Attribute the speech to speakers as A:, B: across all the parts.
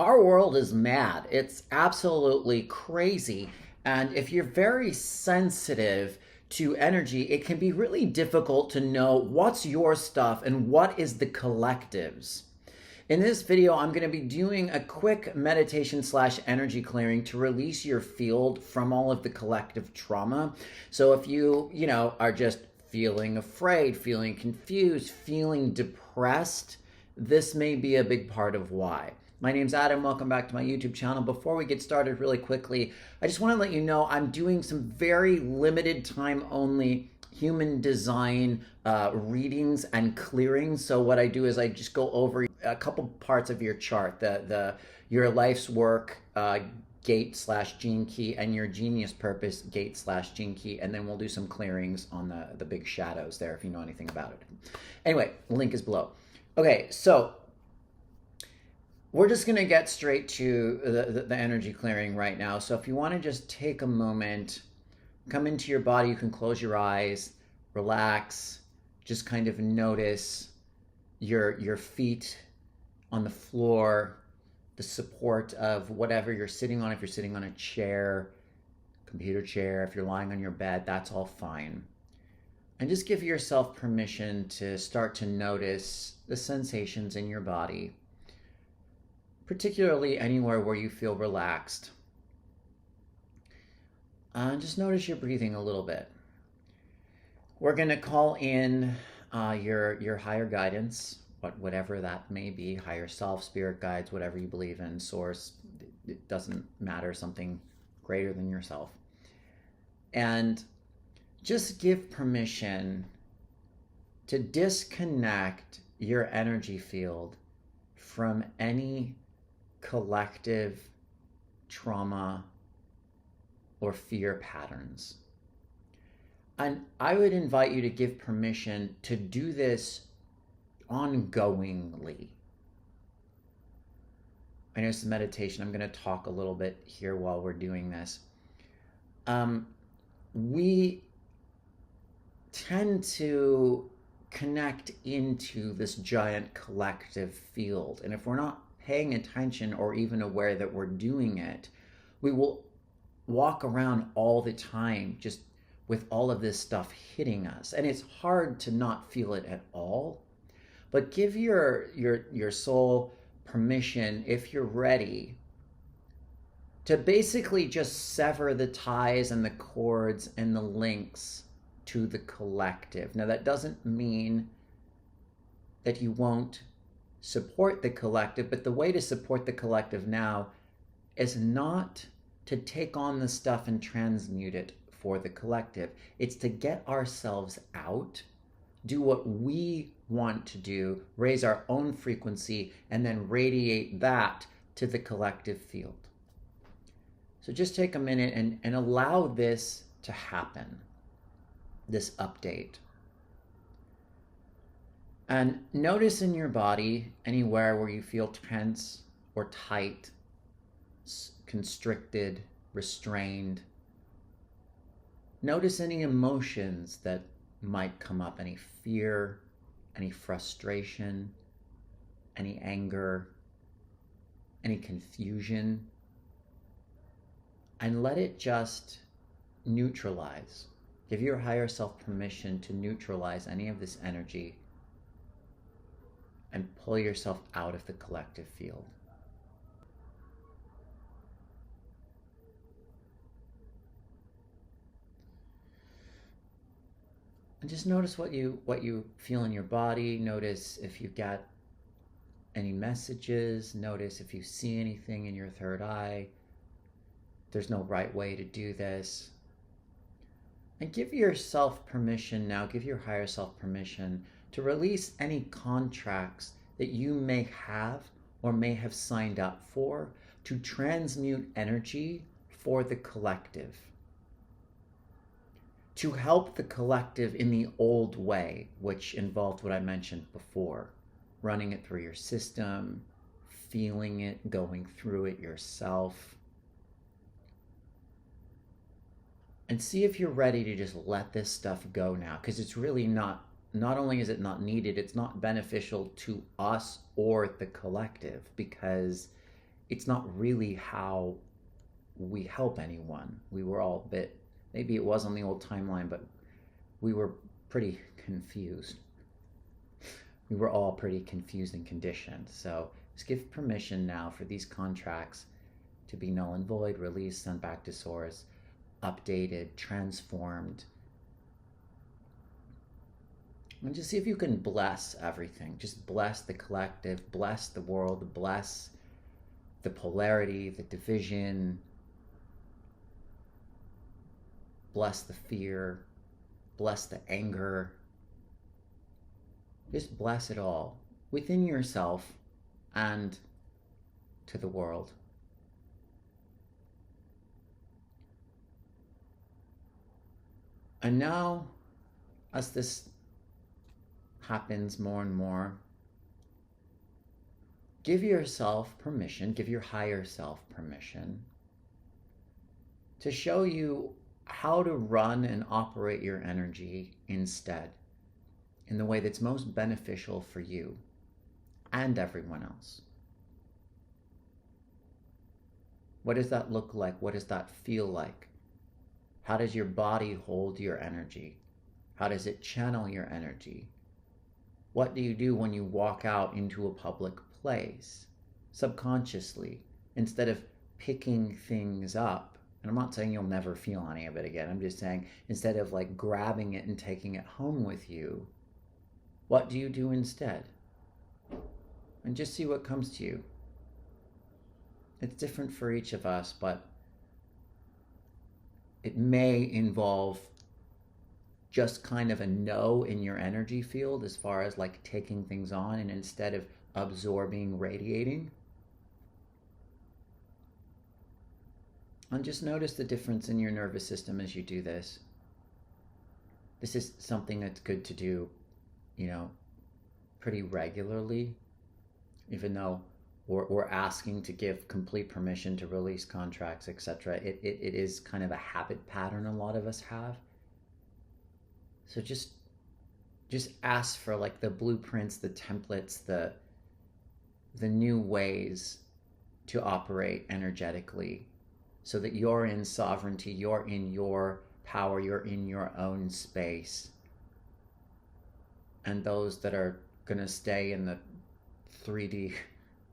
A: Our world is mad. It's absolutely crazy. And if you're very sensitive to energy, it can be really difficult to know what's your stuff and what is the collective's. In this video, I'm going to be doing a quick meditation slash energy clearing to release your field from all of the collective trauma. So if you are just feeling afraid, feeling confused, feeling depressed, this may be a big part of why. My name's Adam. Welcome back to my YouTube channel. Before we get started really quickly, I just want to let you know I'm doing some very limited time only human design readings and clearings. So what I do is I just go over a couple parts of your chart, your life's work gate slash gene key and your genius purpose gate slash gene key, and then we'll do some clearings on the big shadows there if you know anything about it. Anyway, the link is below. Okay, so we're just going to get straight to the energy clearing right now. So if you want to just take a moment, come into your body, you can close your eyes, relax, just kind of notice your feet on the floor, the support of whatever you're sitting on. If you're sitting on a chair, computer chair, if you're lying on your bed, that's all fine. And just give yourself permission to start to notice the sensations in your body, particularly anywhere where you feel relaxed. Just notice your breathing a little bit. We're going to call in your higher guidance, whatever that may be, higher self, spirit guides, whatever you believe in, source, it doesn't matter, something greater than yourself. And just give permission to disconnect your energy field from any collective trauma or fear patterns. And I would invite you to give permission to do this ongoingly. I know it's a meditation. I'm going to talk a little bit here while we're doing this. We tend to connect into this giant collective field. And if we're not paying attention or even aware that we're doing it, we will walk around all the time just with all of this stuff hitting us. And it's hard to not feel it at all. But give your soul permission, if you're ready, to basically just sever the ties and the cords and the links to the collective. Now, that doesn't mean that you won't support the collective, but the way to support the collective now is not to take on the stuff and transmute it for the collective. It's to get ourselves out, do what we want to do, raise our own frequency, and then radiate that to the collective field. So just take a minute and allow this to happen, this update. And notice in your body anywhere where you feel tense or tight, constricted, restrained. Notice any emotions that might come up, any fear, any frustration, any anger, any confusion, and let it just neutralize. Give your higher self permission to neutralize any of this energy and pull yourself out of the collective field. And just notice what you feel in your body. Notice if you've got any messages. Notice if you see anything in your third eye. There's no right way to do this. And give yourself permission now, give your higher self permission to release any contracts that you may have or may have signed up for to transmute energy for the collective. To help the collective in the old way, which involved what I mentioned before, running it through your system, feeling it, going through it yourself. And see if you're ready to just let this stuff go now, because it's really not only is it not needed, it's not beneficial to us or the collective, because it's not really how we help anyone. We were all a bit, maybe it was on the old timeline, but we were pretty confused. We were all pretty confused and conditioned. So just give permission now for these contracts to be null and void, released, sent back to source, updated, transformed. And just see if you can bless everything. Just bless the collective, bless the world, bless the polarity, the division, bless the fear, bless the anger. Just bless it all within yourself and to the world. And now, as this happens more and more, give yourself permission, give your higher self permission to show you how to run and operate your energy instead, in the way that's most beneficial for you and everyone else. What does that look like? What does that feel like? How does your body hold your energy? How does it channel your energy? What do you do when you walk out into a public place? Subconsciously, instead of picking things up, and I'm not saying you'll never feel any of it again, I'm just saying instead of like grabbing it and taking it home with you, what do you do instead? And just see what comes to you. It's different for each of us, but it may involve just kind of a no in your energy field as far as like taking things on, and instead of absorbing, radiating. And just notice the difference in your nervous system as you do this. This is something that's good to do, pretty regularly, even though we're asking to give complete permission to release contracts, etc. It is kind of a habit pattern a lot of us have. So just ask for like the blueprints, the templates, the new ways to operate energetically, so that you're in sovereignty, you're in your power, you're in your own space. And those that are going to stay in the 3D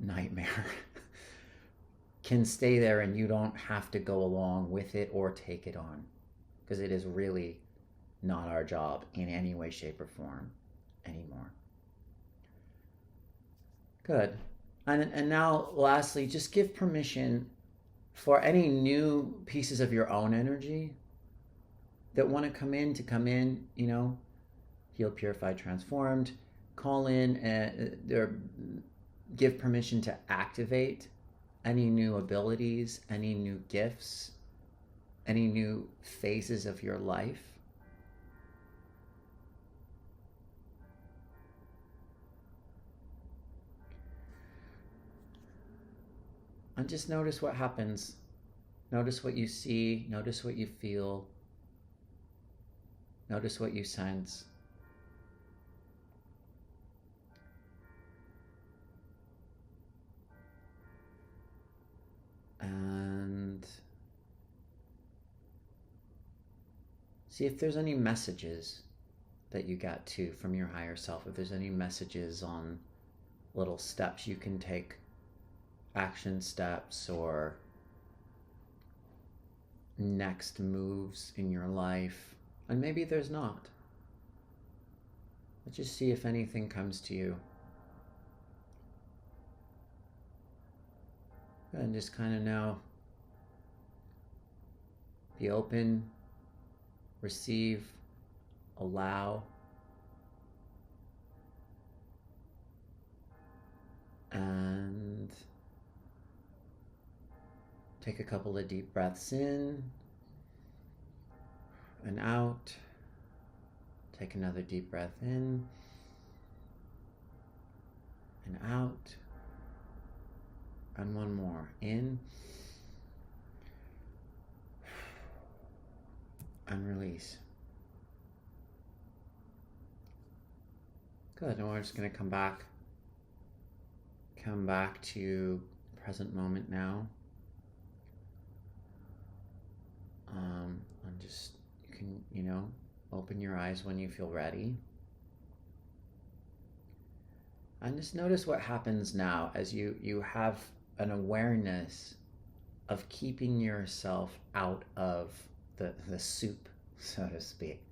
A: nightmare can stay there, and you don't have to go along with it or take it on, because it is really not our job in any way, shape, or form anymore. Good. And now, lastly, just give permission for any new pieces of your own energy that want to come in, heal, purified, transformed, call in or give permission to activate any new abilities, any new gifts, any new phases of your life. And just notice what happens. Notice what you see, notice what you feel, notice what you sense. And see if there's any messages that you got too from your higher self. If there's any messages on little steps you can take, action steps or next moves in your life. And maybe there's not. But just see if anything comes to you. And just kind of now be open, receive, allow, and take a couple of deep breaths in and out. Take another deep breath in and out. And one more. In and release. Good. And we're just going to come back to present moment now. And just, you can, open your eyes when you feel ready. And just notice what happens now as you have an awareness of keeping yourself out of the soup, so to speak.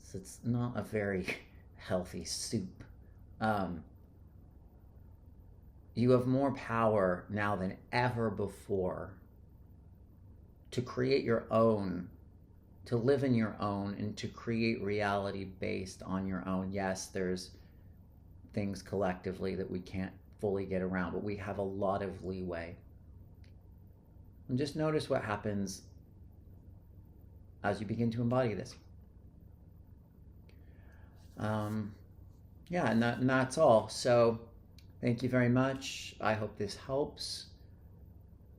A: So it's not a very healthy soup. You have more power now than ever before to create your own, to live in your own, and to create reality based on your own. Yes, there's things collectively that we can't fully get around, but we have a lot of leeway. And just notice what happens as you begin to embody this. Yeah, and that's all. So thank you very much. I hope this helps.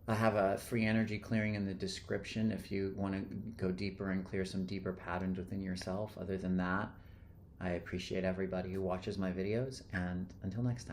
A: I have a free energy clearing in the description if you want to go deeper and clear some deeper patterns within yourself. Other than that, I appreciate everybody who watches my videos, and until next time.